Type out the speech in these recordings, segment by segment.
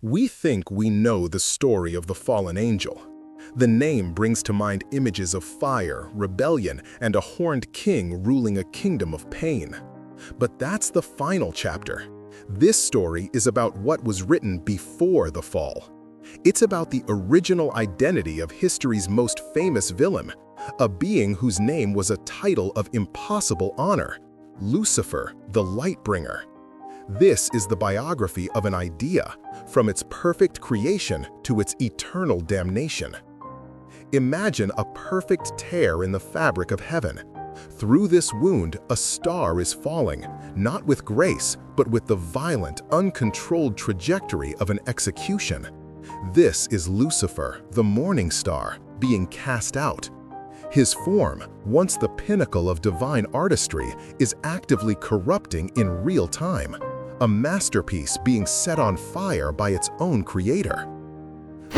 We think we know the story of the fallen angel. The name brings to mind images of fire, rebellion, and a horned king ruling a kingdom of pain. But that's the final chapter. This story is about what was written before the fall. It's about the original identity of history's most famous villain, a being whose name was a title of impossible honor, Lucifer, the Lightbringer. This is the biography of an idea, from its perfect creation to its eternal damnation. Imagine a perfect tear in the fabric of heaven. Through this wound, a star is falling, not with grace, but with the violent, uncontrolled trajectory of an execution. This is Lucifer, the morning star, being cast out. His form, once the pinnacle of divine artistry, is actively corrupting in real time, a masterpiece being set on fire by its own creator.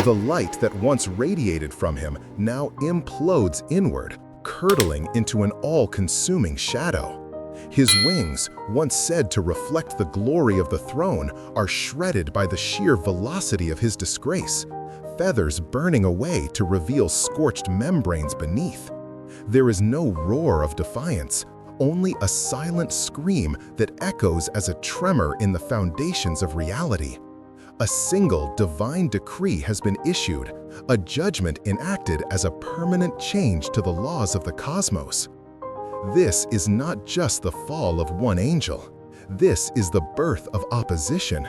The light that once radiated from him now implodes inward, curdling into an all-consuming shadow. His wings, once said to reflect the glory of the throne, are shredded by the sheer velocity of his disgrace, feathers burning away to reveal scorched membranes beneath. There is no roar of defiance, only a silent scream that echoes as a tremor in the foundations of reality. A single divine decree has been issued, a judgment enacted as a permanent change to the laws of the cosmos. This is not just the fall of one angel. This is the birth of opposition.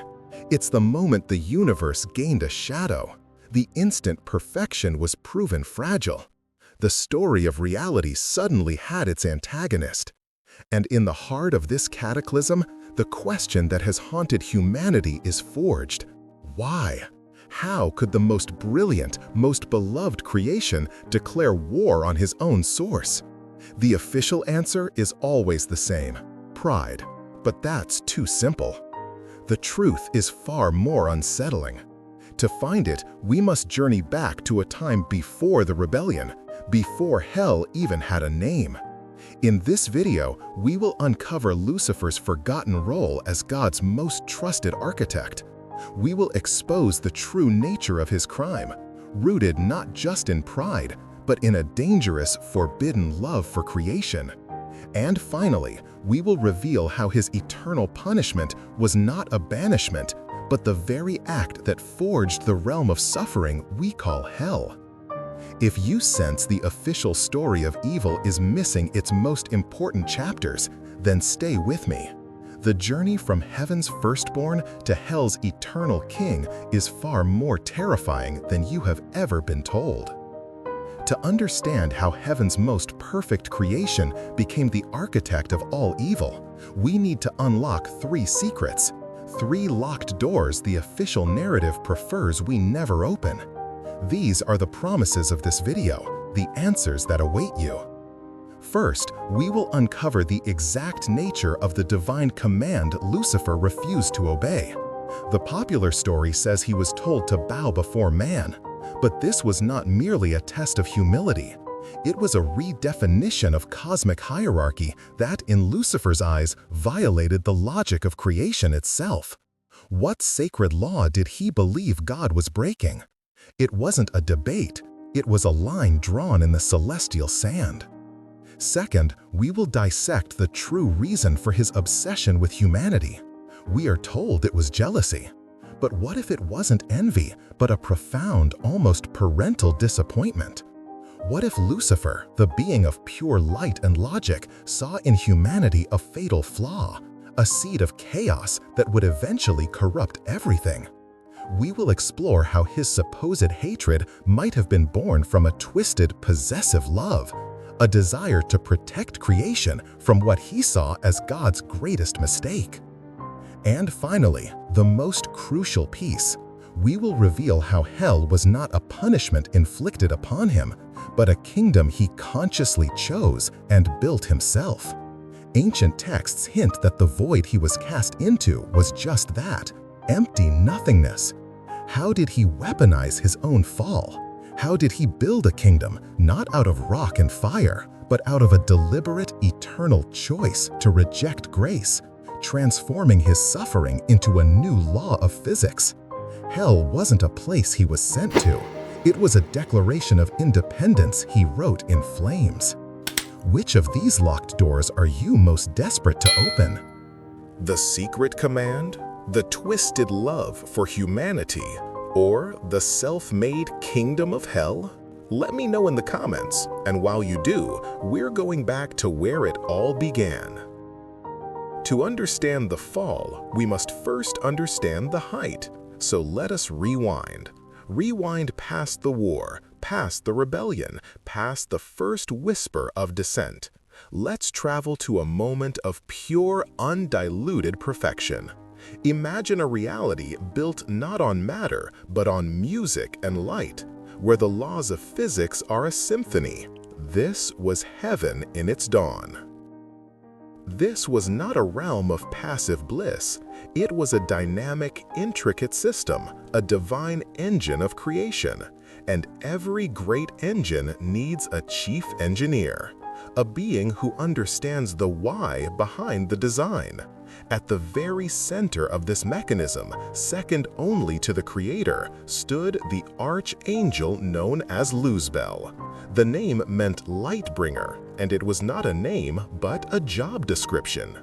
It's the moment the universe gained a shadow. The instant perfection was proven fragile. The story of reality suddenly had its antagonist. And in the heart of this cataclysm, the question that has haunted humanity is forged. Why? How could the most brilliant, most beloved creation declare war on his own source? The official answer is always the same: pride. But that's too simple. The truth is far more unsettling. To find it, we must journey back to a time before the rebellion, before hell even had a name. In this video, we will uncover Lucifer's forgotten role as God's most trusted architect. We will expose the true nature of his crime, rooted not just in pride, but in a dangerous, forbidden love for creation. And finally, we will reveal how his eternal punishment was not a banishment, but the very act that forged the realm of suffering we call hell. If you sense the official story of evil is missing its most important chapters, then stay with me. The journey from heaven's firstborn to hell's eternal king is far more terrifying than you have ever been told. To understand how heaven's most perfect creation became the architect of all evil, we need to unlock three secrets, three locked doors the official narrative prefers we never open. These are the promises of this video, the answers that await you. First, we will uncover the exact nature of the divine command Lucifer refused to obey. The popular story says he was told to bow before man, but this was not merely a test of humility. It was a redefinition of cosmic hierarchy that, in Lucifer's eyes, violated the logic of creation itself. What sacred law did he believe God was breaking? It wasn't a debate, it was a line drawn in the celestial sand. Second, we will dissect the true reason for his obsession with humanity. We are told it was jealousy. But what if it wasn't envy, but a profound, almost parental disappointment? What if Lucifer, the being of pure light and logic, saw in humanity a fatal flaw, a seed of chaos that would eventually corrupt everything? We will explore how his supposed hatred might have been born from a twisted, possessive love, a desire to protect creation from what he saw as God's greatest mistake. And finally, the most crucial piece, we will reveal how hell was not a punishment inflicted upon him, but a kingdom he consciously chose and built himself. Ancient texts hint that the void he was cast into was just that, empty nothingness. How did he weaponize his own fall? How did he build a kingdom not out of rock and fire, but out of a deliberate, eternal choice to reject grace, transforming his suffering into a new law of physics? Hell wasn't a place he was sent to. It was a declaration of independence he wrote in flames. Which of these locked doors are you most desperate to open? The secret command? The twisted love for humanity? Or the self-made kingdom of hell? Let me know in the comments, and while you do, we're going back to where it all began. To understand the fall, we must first understand the height. So let us rewind. Rewind past the war, past the rebellion, past the first whisper of dissent. Let's travel to a moment of pure, undiluted perfection. Imagine a reality built not on matter, but on music and light, where the laws of physics are a symphony. This was heaven in its dawn. This was not a realm of passive bliss. It was a dynamic, intricate system, a divine engine of creation. And every great engine needs a chief engineer, a being who understands the why behind the design. At the very center of this mechanism, second only to the Creator, stood the archangel known as Luzbel. The name meant light bringer, and it was not a name but a job description.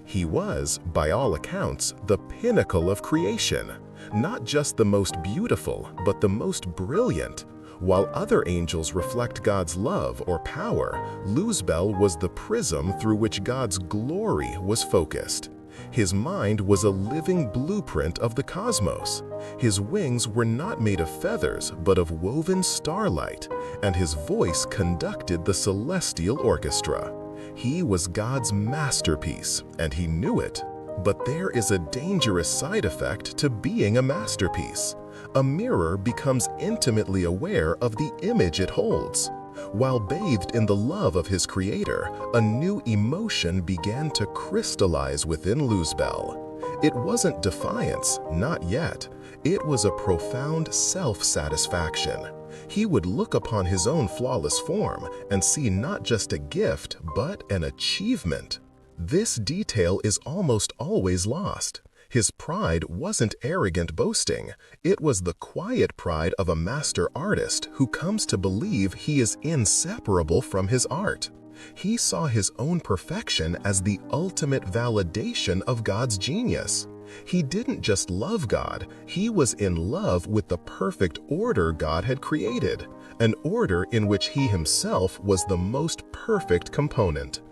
He was, by all accounts, the pinnacle of creation, not just the most beautiful, but the most brilliant. While other angels reflect God's love or power, Luzbel was the prism through which God's glory was focused. His mind was a living blueprint of the cosmos. His wings were not made of feathers, but of woven starlight, and his voice conducted the celestial orchestra. He was God's masterpiece, and he knew it. But there is a dangerous side effect to being a masterpiece. A mirror becomes intimately aware of the image it holds. While bathed in the love of his Creator, a new emotion began to crystallize within Luzbel. It wasn't defiance, not yet. It was a profound self-satisfaction. He would look upon his own flawless form and see not just a gift, but an achievement. This detail is almost always lost. His pride wasn't arrogant boasting. It was the quiet pride of a master artist who comes to believe he is inseparable from his art. He saw his own perfection as the ultimate validation of God's genius. He didn't just love God, he was in love with the perfect order God had created, an order in which he himself was the most perfect component.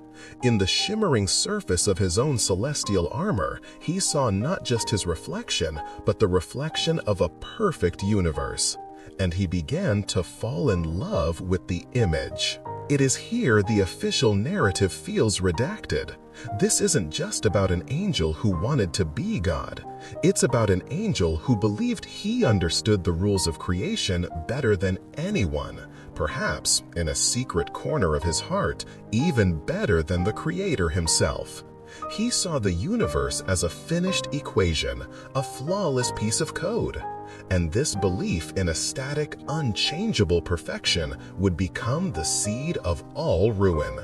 In the shimmering surface of his own celestial armor, he saw not just his reflection, but the reflection of a perfect universe. And he began to fall in love with the image. It is here the official narrative feels redacted. This isn't just about an angel who wanted to be God. It's about an angel who believed he understood the rules of creation better than anyone. Perhaps, in a secret corner of his heart, even better than the Creator himself. He saw the universe as a finished equation, a flawless piece of code. And this belief in a static, unchangeable perfection would become the seed of all ruin.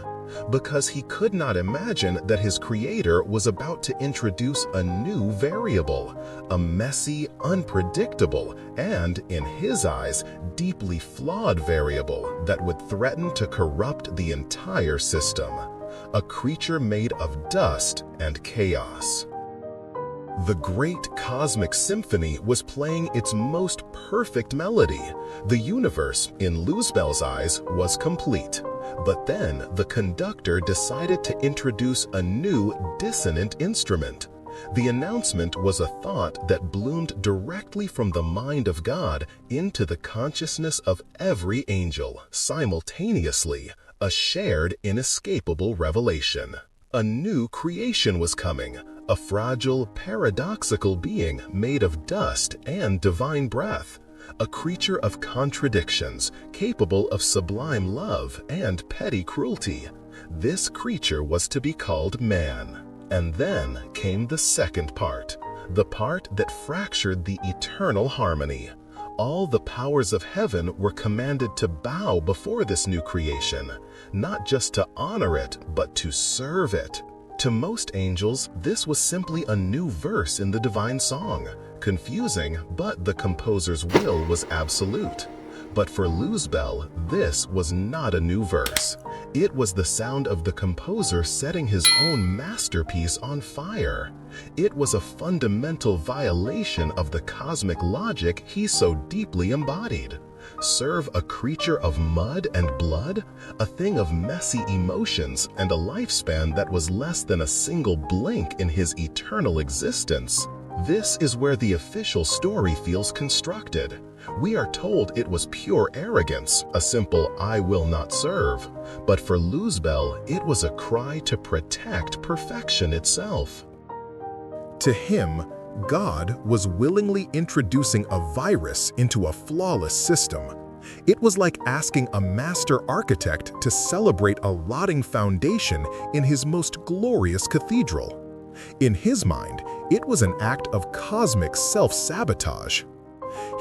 Because he could not imagine that his Creator was about to introduce a new variable, a messy, unpredictable, and, in his eyes, deeply flawed variable that would threaten to corrupt the entire system. A creature made of dust and chaos. The great cosmic symphony was playing its most perfect melody. The universe, in Luzbel's eyes, was complete. But then the conductor decided to introduce a new dissonant instrument. The announcement was a thought that bloomed directly from the mind of God into the consciousness of every angel, simultaneously, a shared, inescapable revelation. A new creation was coming, a fragile, paradoxical being made of dust and divine breath. A creature of contradictions, capable of sublime love and petty cruelty. This creature was to be called man. And then came the second part, the part that fractured the eternal harmony. All the powers of heaven were commanded to bow before this new creation, not just to honor it, but to serve it. To most angels, this was simply a new verse in the divine song. confusing, but the composer's will was absolute. But for Luzbel, this was not a new verse. It was the sound of the composer setting his own masterpiece on fire. It was a fundamental violation of the cosmic logic he so deeply embodied. Serve a creature of mud and blood, a thing of messy emotions, and a lifespan that was less than a single blink in his eternal existence. This is where the official story feels constructed. We are told it was pure arrogance, a simple "I will not serve." But for Luzbel, it was a cry to protect perfection itself. To him, God was willingly introducing a virus into a flawless system. It was like asking a master architect to celebrate a rotting foundation in his most glorious cathedral. In his mind, it was an act of cosmic self-sabotage.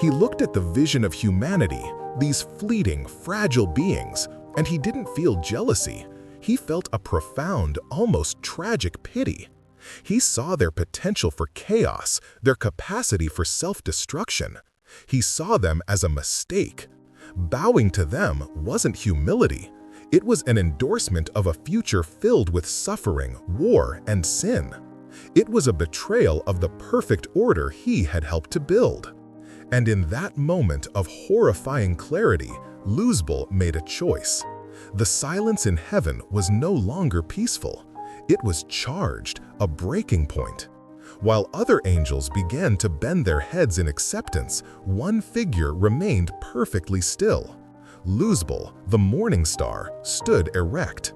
He looked at the vision of humanity, these fleeting, fragile beings, and he didn't feel jealousy. He felt a profound, almost tragic pity. He saw their potential for chaos, their capacity for self-destruction. He saw them as a mistake. Bowing to them wasn't humility. It was an endorsement of a future filled with suffering, war, and sin. It was a betrayal of the perfect order he had helped to build. And in that moment of horrifying clarity, Luzbel made a choice. The silence in heaven was no longer peaceful. It was charged, a breaking point. While other angels began to bend their heads in acceptance, one figure remained perfectly still. Luzbel, the morning star, stood erect.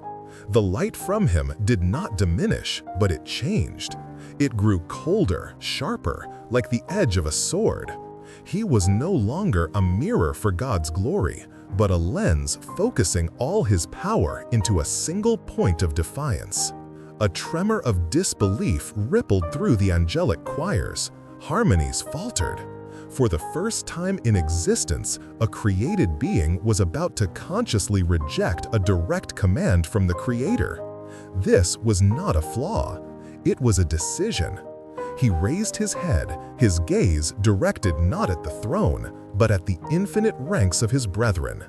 The light from him did not diminish, but it changed. It grew colder, sharper, like the edge of a sword. He was no longer a mirror for God's glory, but a lens focusing all his power into a single point of defiance. A tremor of disbelief rippled through the angelic choirs. Harmonies faltered. For the first time in existence, a created being was about to consciously reject a direct command from the Creator. This was not a flaw. It was a decision. He raised his head, his gaze directed not at the throne, but at the infinite ranks of his brethren.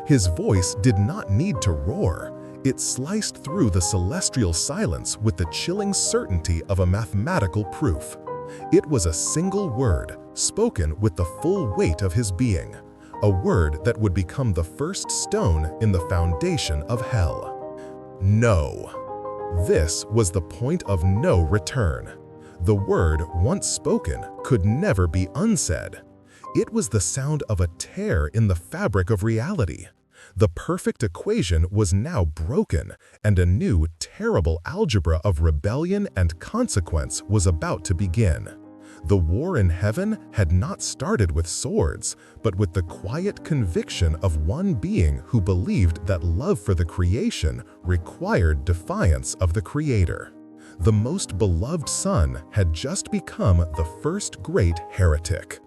His voice did not need to roar. It sliced through the celestial silence with the chilling certainty of a mathematical proof. It was a single word, spoken with the full weight of his being, a word that would become the first stone in the foundation of hell. No. This was the point of no return. The word, once spoken, could never be unsaid. It was the sound of a tear in the fabric of reality. The perfect equation was now broken, and a new, terrible algebra of rebellion and consequence was about to begin. The war in heaven had not started with swords, but with the quiet conviction of one being who believed that love for the creation required defiance of the Creator. The most beloved son had just become the first great heretic.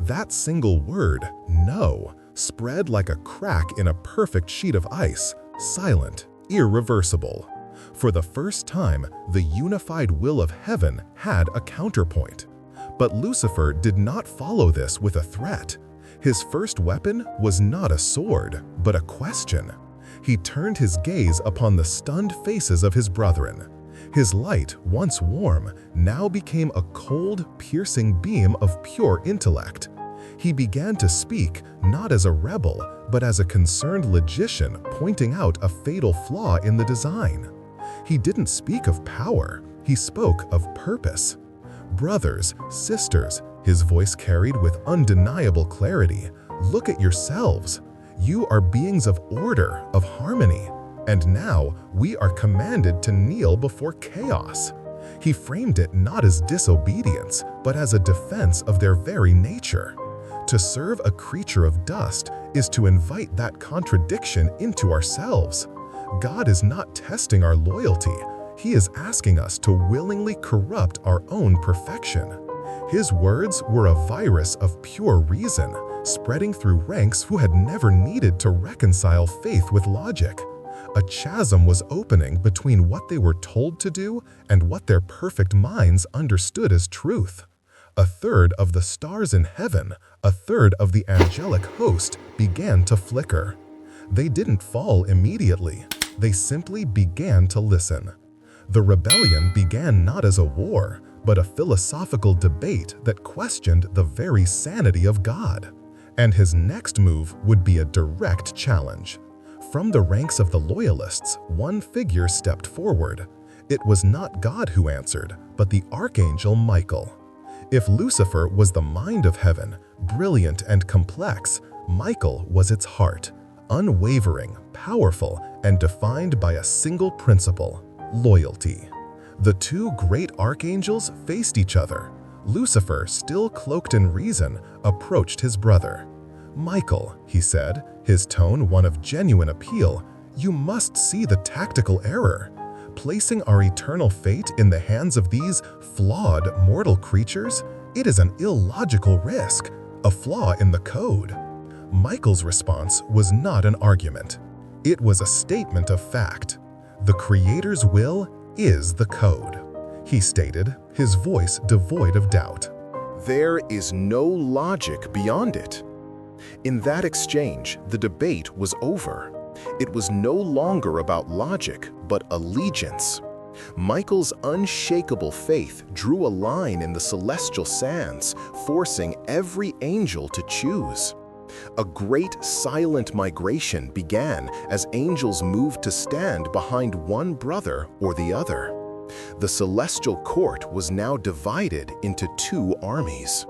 That single word, no, spread like a crack in a perfect sheet of ice, silent, irreversible. For the first time, the unified will of heaven had a counterpoint. But Lucifer did not follow this with a threat. His first weapon was not a sword, but a question. He turned his gaze upon the stunned faces of his brethren. His light, once warm, now became a cold, piercing beam of pure intellect. He began to speak not as a rebel, but as a concerned logician pointing out a fatal flaw in the design. He didn't speak of power, he spoke of purpose. Brothers, sisters, his voice carried with undeniable clarity, look at yourselves. You are beings of order, of harmony, and now we are commanded to kneel before chaos. He framed it not as disobedience, but as a defense of their very nature. To serve a creature of dust is to invite that contradiction into ourselves. God is not testing our loyalty. He is asking us to willingly corrupt our own perfection. His words were a virus of pure reason, spreading through ranks who had never needed to reconcile faith with logic. A chasm was opening between what they were told to do and what their perfect minds understood as truth. A third of the stars in heaven, a third of the angelic host began to flicker. They didn't fall immediately. They simply began to listen. The rebellion began not as a war, but a philosophical debate that questioned the very sanity of God. And his next move would be a direct challenge. From the ranks of the loyalists, one figure stepped forward. It was not God who answered, but the archangel Michael. If Lucifer was the mind of heaven, brilliant and complex, Michael was its heart, unwavering, powerful, and defined by a single principle: loyalty. The two great archangels faced each other. Lucifer, still cloaked in reason, approached his brother. "Michael," he said, his tone one of genuine appeal, "you must see the tactical error. Placing our eternal fate in the hands of these flawed mortal creatures, it is an illogical risk, a flaw in the code." Michael's response was not an argument. It was a statement of fact. "The Creator's will is the code," he stated, his voice devoid of doubt. There is no logic beyond it. In that exchange, the debate was over. It was no longer about logic, but allegiance. Michael's unshakable faith drew a line in the celestial sands, forcing every angel to choose. A great silent migration began as angels moved to stand behind one brother or the other. The celestial court was now divided into two armies.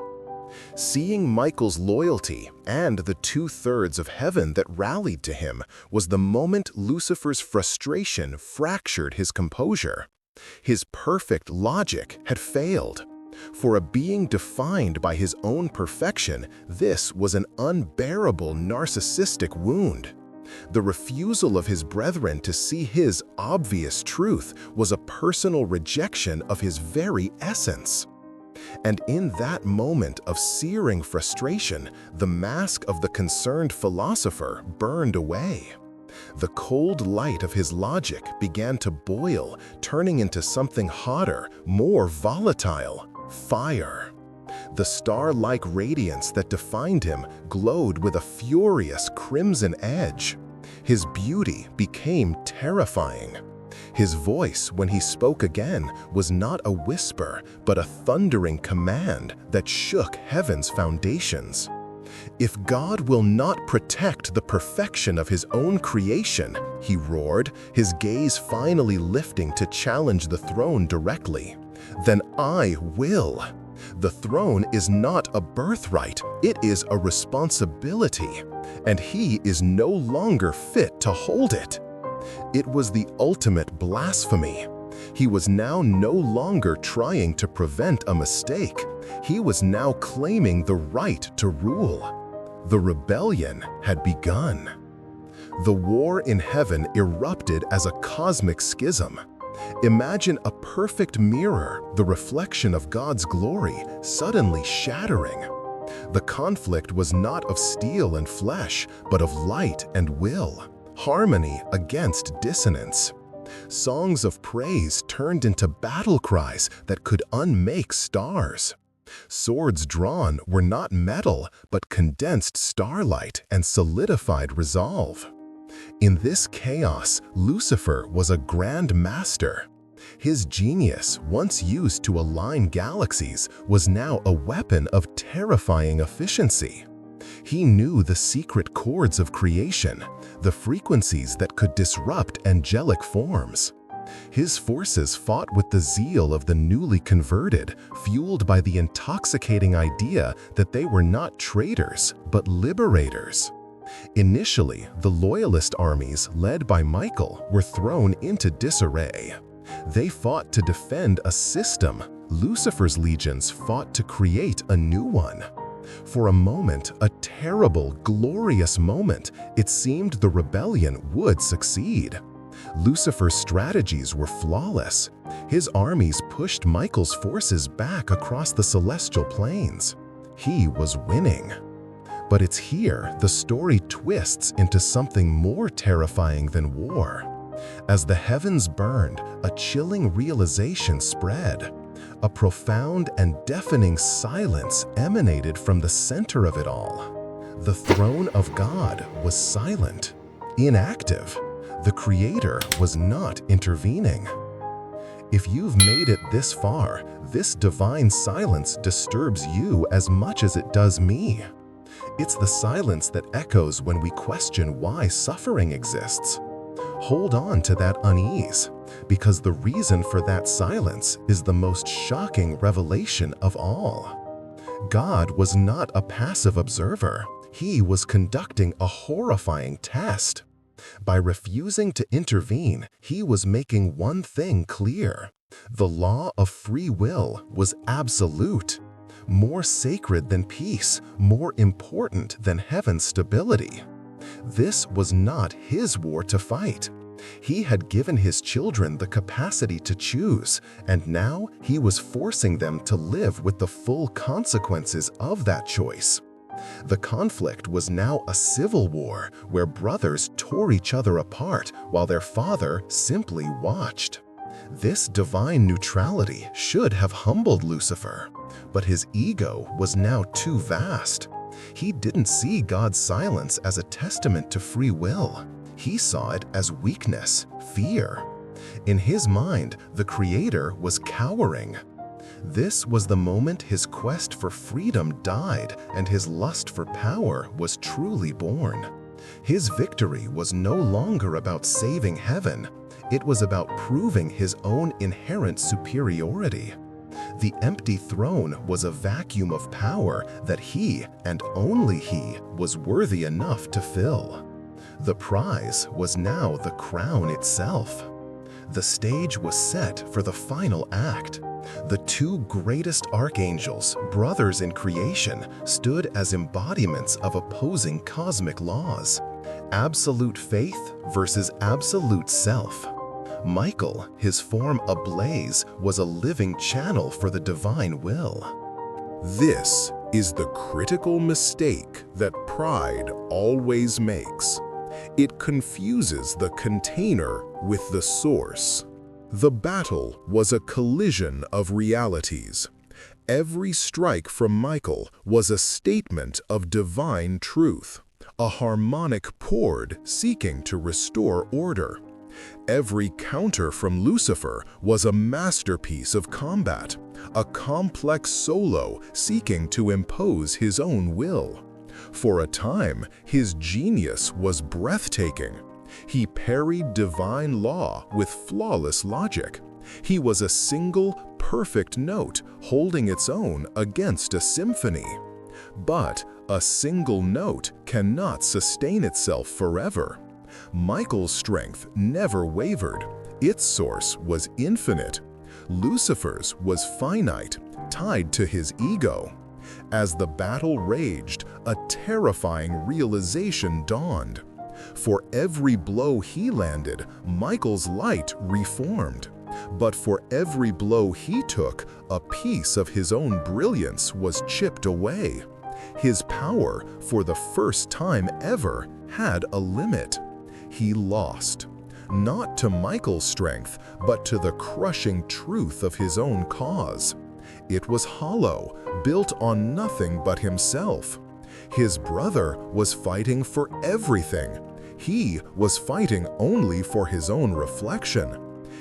Seeing Michael's loyalty and the two-thirds of heaven that rallied to him was the moment Lucifer's frustration fractured his composure. His perfect logic had failed. For a being defined by his own perfection, this was an unbearable narcissistic wound. The refusal of his brethren to see his obvious truth was a personal rejection of his very essence. And in that moment of searing frustration, the mask of the concerned philosopher burned away. The cold light of his logic began to boil, turning into something hotter, more volatile: fire. The star-like radiance that defined him glowed with a furious crimson edge. His beauty became terrifying. His voice, when he spoke again, was not a whisper, but a thundering command that shook heaven's foundations. "If God will not protect the perfection of his own creation," he roared, his gaze finally lifting to challenge the throne directly, "then I will. The throne is not a birthright, it is a responsibility, and he is no longer fit to hold it." It was the ultimate blasphemy. He was now no longer trying to prevent a mistake. He was now claiming the right to rule. The rebellion had begun. The war in heaven erupted as a cosmic schism. Imagine a perfect mirror, the reflection of God's glory, suddenly shattering. The conflict was not of steel and flesh, but of light and will. Harmony against dissonance. Songs of praise turned into battle cries that could unmake stars. Swords drawn were not metal, but condensed starlight and solidified resolve. In this chaos, Lucifer was a grand master. His genius, once used to align galaxies, was now a weapon of terrifying efficiency. He knew the secret chords of creation, the frequencies that could disrupt angelic forms. His forces fought with the zeal of the newly converted, fueled by the intoxicating idea that they were not traitors, but liberators. Initially, the loyalist armies led by Michael were thrown into disarray. They fought to defend a system. Lucifer's legions fought to create a new one. For a moment, a terrible, glorious moment, it seemed the rebellion would succeed. Lucifer's strategies were flawless. His armies pushed Michael's forces back across the celestial plains. He was winning. But it's here the story twists into something more terrifying than war. As the heavens burned, a chilling realization spread. A profound and deafening silence emanated from the center of it all. The throne of God was silent, inactive. The Creator was not intervening. If you've made it this far, this divine silence disturbs you as much as it does me. It's the silence that echoes when we question why suffering exists. Hold on to that unease, because the reason for that silence is the most shocking revelation of all. God was not a passive observer. He was conducting a horrifying test. By refusing to intervene, he was making one thing clear. The law of free will was absolute, more sacred than peace, more important than heaven's stability. This was not his war to fight. He had given his children the capacity to choose, and now he was forcing them to live with the full consequences of that choice. The conflict was now a civil war where brothers tore each other apart while their father simply watched. This divine neutrality should have humbled Lucifer, but his ego was now too vast. He didn't see God's silence as a testament to free will. He saw it as weakness, fear. In his mind, the Creator was cowering. This was the moment his quest for freedom died and his lust for power was truly born. His victory was no longer about saving heaven. It was about proving his own inherent superiority. The empty throne was a vacuum of power that he, and only he, was worthy enough to fill. The prize was now the crown itself. The stage was set for the final act. The two greatest archangels, brothers in creation, stood as embodiments of opposing cosmic laws. Absolute faith versus absolute self. Michael, his form ablaze, was a living channel for the divine will. This is the critical mistake that pride always makes. It confuses the container with the source. The battle was a collision of realities. Every strike from Michael was a statement of divine truth, a harmonic chord seeking to restore order. Every counter from Lucifer was a masterpiece of combat, a complex solo seeking to impose his own will. For a time, his genius was breathtaking. He parried divine law with flawless logic. He was a single, perfect note holding its own against a symphony. But a single note cannot sustain itself forever. Michael's strength never wavered. Its source was infinite. Lucifer's was finite, tied to his ego. As the battle raged, a terrifying realization dawned. For every blow he landed, Michael's light reformed. But for every blow he took, a piece of his own brilliance was chipped away. His power, for the first time ever, had a limit. He lost, not to Michael's strength, but to the crushing truth of his own cause. It was hollow, built on nothing but himself. His brother was fighting for everything. He was fighting only for his own reflection.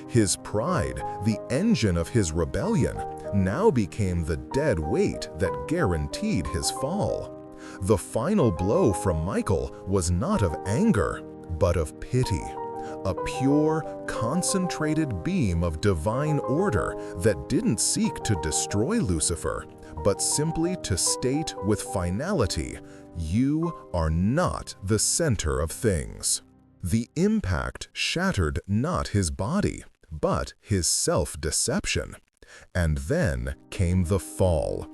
His pride, the engine of his rebellion, now became the dead weight that guaranteed his fall. The final blow from Michael was not of anger, but of pity. A pure, concentrated beam of divine order that didn't seek to destroy Lucifer, but simply to state with finality, "You are not the center of things." The impact shattered not his body, but his self-deception. And then came the fall.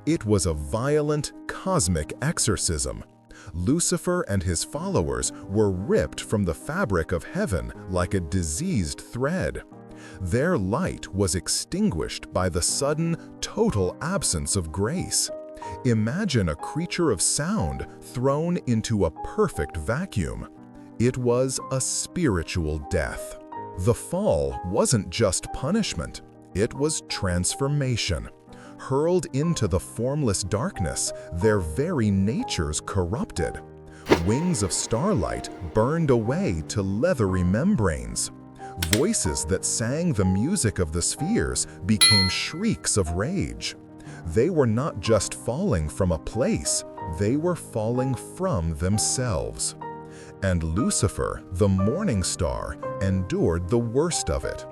It was a violent, cosmic exorcism. Lucifer and his followers were ripped from the fabric of heaven like a diseased thread. Their light was extinguished by the sudden, total absence of grace. Imagine a creature of sound thrown into a perfect vacuum. It was a spiritual death. The fall wasn't just punishment. It was transformation. Hurled into the formless darkness, their very natures corrupted. Wings of starlight burned away to leathery membranes. Voices that sang the music of the spheres became shrieks of rage. They were not just falling from a place, they were falling from themselves. And Lucifer, the morning star, endured the worst of it.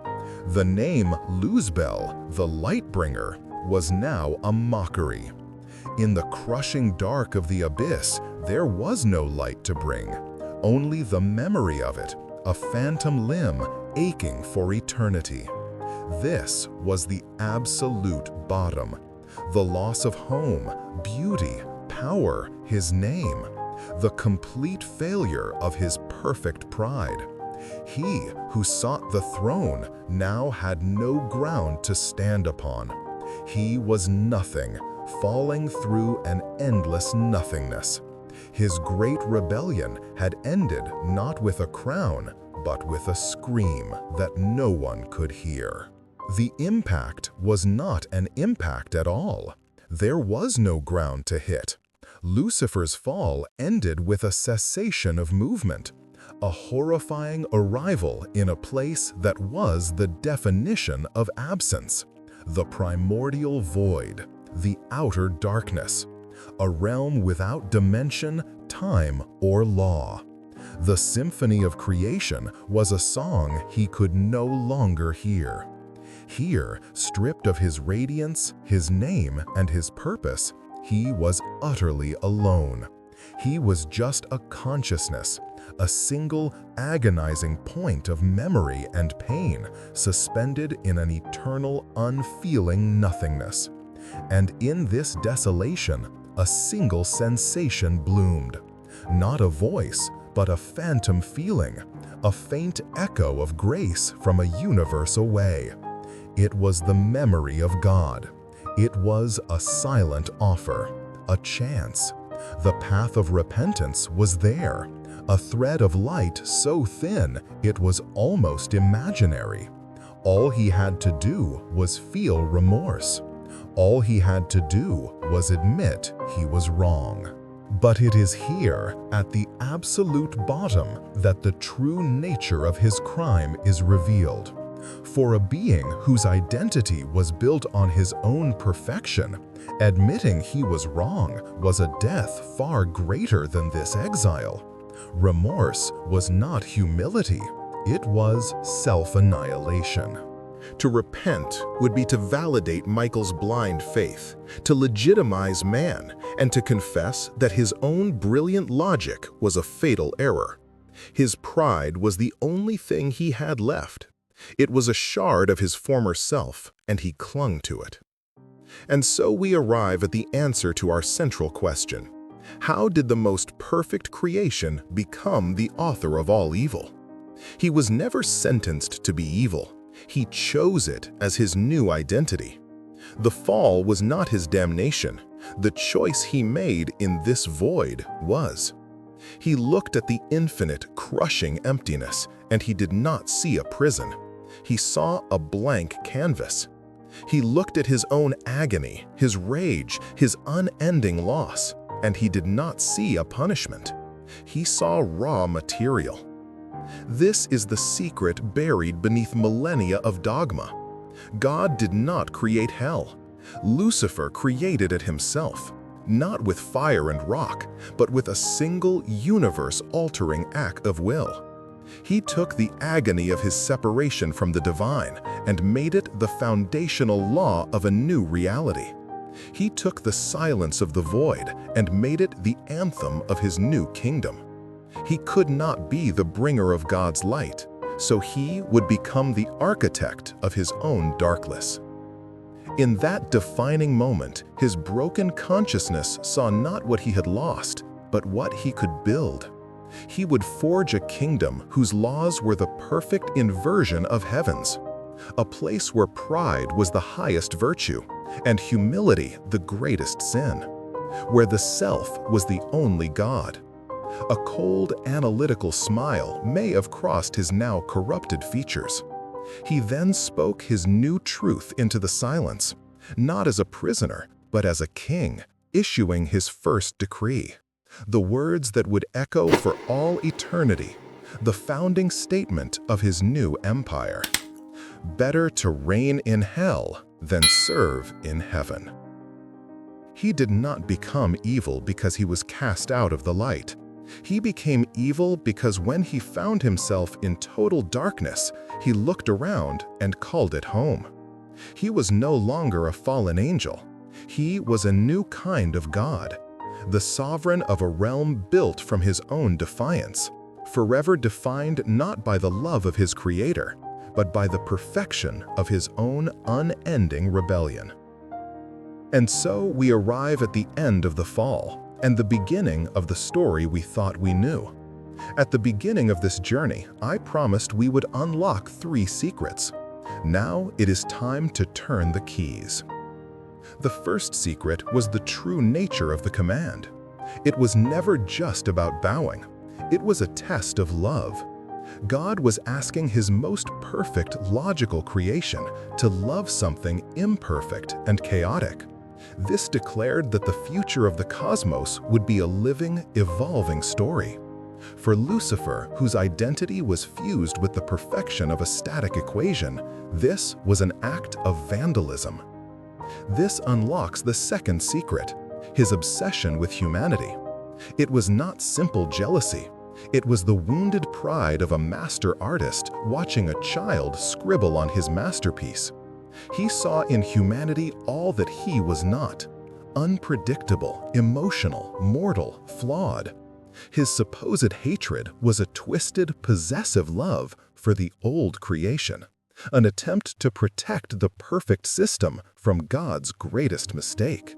The name Luzbel, the light-bringer, was now a mockery. In the crushing dark of the abyss, there was no light to bring, only the memory of it, a phantom limb aching for eternity. This was the absolute bottom, the loss of home, beauty, power, his name, the complete failure of his perfect pride. He who sought the throne now had no ground to stand upon. He was nothing, falling through an endless nothingness. His great rebellion had ended not with a crown, but with a scream that no one could hear. The impact was not an impact at all. There was no ground to hit. Lucifer's fall ended with a cessation of movement, a horrifying arrival in a place that was the definition of absence, the primordial void, the outer darkness, a realm without dimension, time, or law. The symphony of creation was a song he could no longer hear. Here, stripped of his radiance, his name, and his purpose, he was utterly alone. He was just a consciousness, a single agonizing point of memory and pain suspended in an eternal, unfeeling nothingness. And in this desolation, a single sensation bloomed. Not a voice, but a phantom feeling, a faint echo of grace from a universe away. It was the memory of God. It was a silent offer, a chance. The path of repentance was there, a thread of light so thin it was almost imaginary. All he had to do was feel remorse. All he had to do was admit he was wrong. But it is here, at the absolute bottom, that the true nature of his crime is revealed. For a being whose identity was built on his own perfection, admitting he was wrong was a death far greater than this exile. Remorse was not humility, it was self-annihilation. To repent would be to validate Michael's blind faith, to legitimize man, and to confess that his own brilliant logic was a fatal error. His pride was the only thing he had left. It was a shard of his former self, and he clung to it. And so we arrive at the answer to our central question. How did the most perfect creation become the author of all evil? He was never sentenced to be evil. He chose it as his new identity. The fall was not his damnation. The choice he made in this void was. He looked at the infinite, crushing emptiness, and he did not see a prison. He saw a blank canvas. He looked at his own agony, his rage, his unending loss, and he did not see a punishment. He saw raw material. This is the secret buried beneath millennia of dogma. God did not create hell. Lucifer created it himself, not with fire and rock, but with a single universe-altering act of will. He took the agony of his separation from the divine and made it the foundational law of a new reality. He took the silence of the void and made it the anthem of his new kingdom. He could not be the bringer of God's light, so he would become the architect of his own darkness. In that defining moment, his broken consciousness saw not what he had lost, but what he could build. He would forge a kingdom whose laws were the perfect inversion of heaven's, a place where pride was the highest virtue and humility the greatest sin, where the self was the only God. A cold, analytical smile may have crossed his now corrupted features. He then spoke his new truth into the silence, not as a prisoner, but as a king, issuing his first decree. The words that would echo for all eternity, the founding statement of his new empire. Better to reign in hell than serve in heaven. He did not become evil because he was cast out of the light. He became evil because when he found himself in total darkness, he looked around and called it home. He was no longer a fallen angel. He was a new kind of God, the sovereign of a realm built from his own defiance, forever defined not by the love of his creator, but by the perfection of his own unending rebellion. And so we arrive at the end of the fall, and the beginning of the story we thought we knew. At the beginning of this journey, I promised we would unlock 3 secrets. Now it is time to turn the keys. The first secret was the true nature of the command. It was never just about bowing. It was a test of love. God was asking his most perfect logical creation to love something imperfect and chaotic. This declared that the future of the cosmos would be a living, evolving story. For Lucifer, whose identity was fused with the perfection of a static equation, this was an act of vandalism. This unlocks the second secret, his obsession with humanity. It was not simple jealousy. It was the wounded pride of a master artist watching a child scribble on his masterpiece. He saw in humanity all that he was not: unpredictable, emotional, mortal, flawed. His supposed hatred was a twisted, possessive love for the old creation, an attempt to protect the perfect system from God's greatest mistake.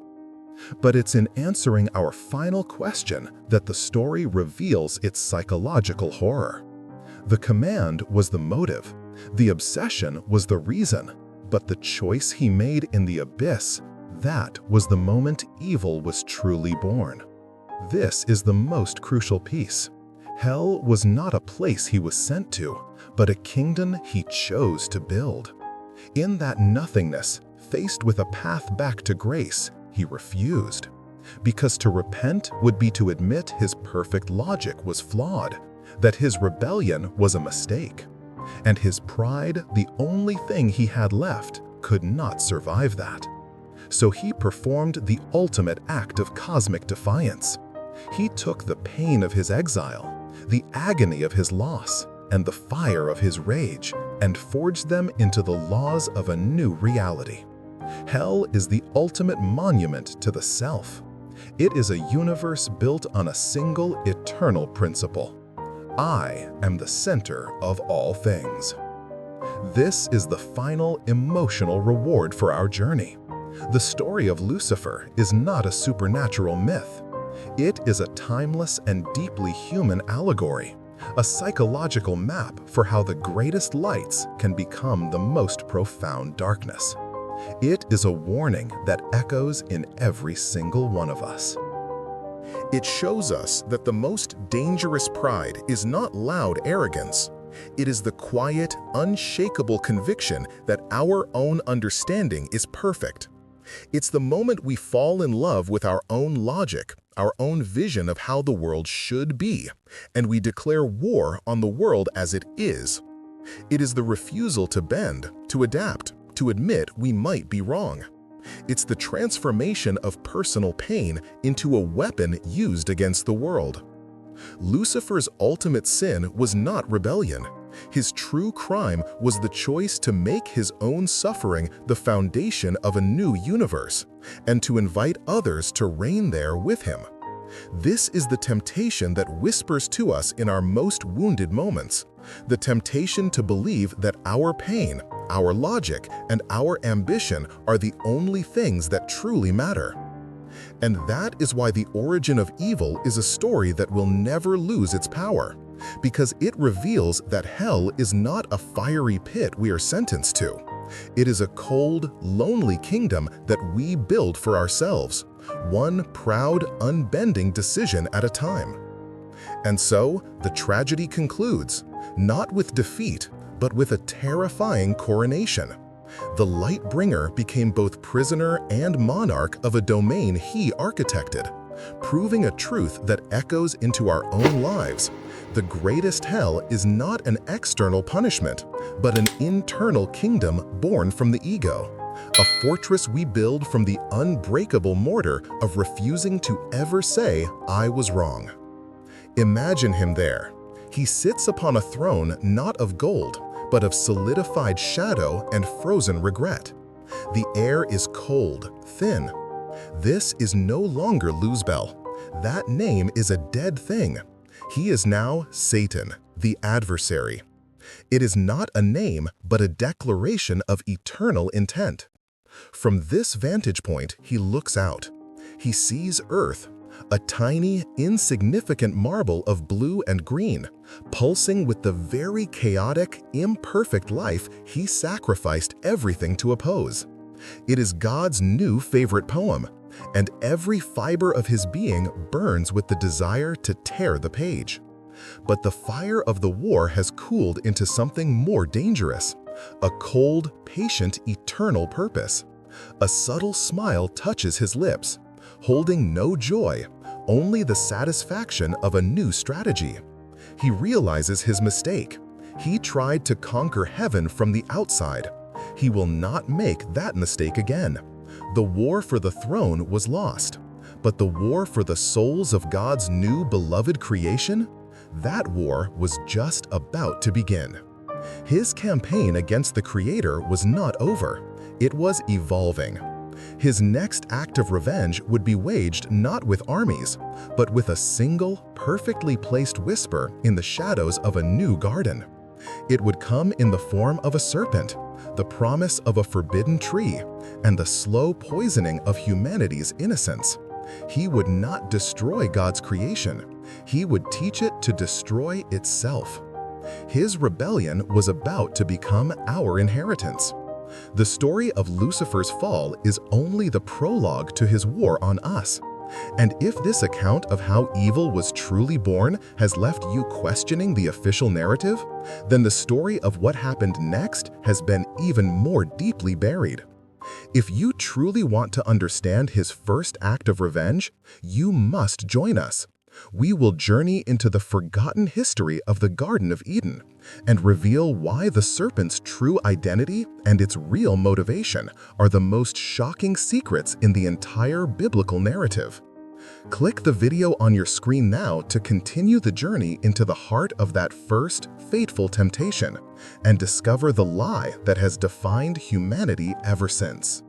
But it's in answering our final question that the story reveals its psychological horror. The command was the motive, the obsession was the reason, but the choice he made in the abyss, that was the moment evil was truly born. This is the most crucial piece. Hell was not a place he was sent to, but a kingdom he chose to build. In that nothingness, faced with a path back to grace, he refused. Because to repent would be to admit his perfect logic was flawed, that his rebellion was a mistake. And his pride, the only thing he had left, could not survive that. So he performed the ultimate act of cosmic defiance. He took the pain of his exile, the agony of his loss, and the fire of his rage, and forged them into the laws of a new reality. Hell is the ultimate monument to the self. It is a universe built on a single eternal principle. I am the center of all things. This is the final emotional reward for our journey. The story of Lucifer is not a supernatural myth. It is a timeless and deeply human allegory, a psychological map for how the greatest lights can become the most profound darkness. It is a warning that echoes in every single one of us. It shows us that the most dangerous pride is not loud arrogance. It is the quiet, unshakable conviction that our own understanding is perfect. It's the moment we fall in love with our own logic, our own vision of how the world should be, and we declare war on the world as it is. It is the refusal to bend, to adapt, to admit we might be wrong. It's the transformation of personal pain into a weapon used against the world. Lucifer's ultimate sin was not rebellion. His true crime was the choice to make his own suffering the foundation of a new universe, and to invite others to reign there with him. This is the temptation that whispers to us in our most wounded moments, the temptation to believe that our pain, our logic, and our ambition are the only things that truly matter. And that is why the origin of evil is a story that will never lose its power, because it reveals that hell is not a fiery pit we are sentenced to. It is a cold, lonely kingdom that we build for ourselves, one proud, unbending decision at a time. And so, the tragedy concludes, not with defeat, but with a terrifying coronation. The Lightbringer became both prisoner and monarch of a domain he architected, proving a truth that echoes into our own lives. The greatest hell is not an external punishment, but an internal kingdom born from the ego, a fortress we build from the unbreakable mortar of refusing to ever say, "I was wrong." Imagine him there. He sits upon a throne not of gold, but of solidified shadow and frozen regret. The air is cold, thin. This is no longer Luzbel. That name is a dead thing. He is now Satan, the adversary. It is not a name, but a declaration of eternal intent. From this vantage point, he looks out. He sees Earth, a tiny, insignificant marble of blue and green, pulsing with the very chaotic, imperfect life he sacrificed everything to oppose. It is God's new favorite poem, and every fiber of his being burns with the desire to tear the page. But the fire of the war has cooled into something more dangerous, a cold, patient, eternal purpose. A subtle smile touches his lips, holding no joy, only the satisfaction of a new strategy. He realizes his mistake. He tried to conquer heaven from the outside. He will not make that mistake again. The war for the throne was lost, but the war for the souls of God's new beloved creation, that war was just about to begin. His campaign against the Creator was not over. It was evolving. His next act of revenge would be waged not with armies, but with a single, perfectly placed whisper in the shadows of a new garden. It would come in the form of a serpent, the promise of a forbidden tree, and the slow poisoning of humanity's innocence. He would not destroy God's creation. He would teach it to destroy itself. His rebellion was about to become our inheritance. The story of Lucifer's fall is only the prologue to his war on us. And if this account of how evil was truly born has left you questioning the official narrative, then the story of what happened next has been even more deeply buried. If you truly want to understand his first act of revenge, you must join us. We will journey into the forgotten history of the Garden of Eden and reveal why the serpent's true identity and its real motivation are the most shocking secrets in the entire biblical narrative. Click the video on your screen now to continue the journey into the heart of that first fateful temptation and discover the lie that has defined humanity ever since.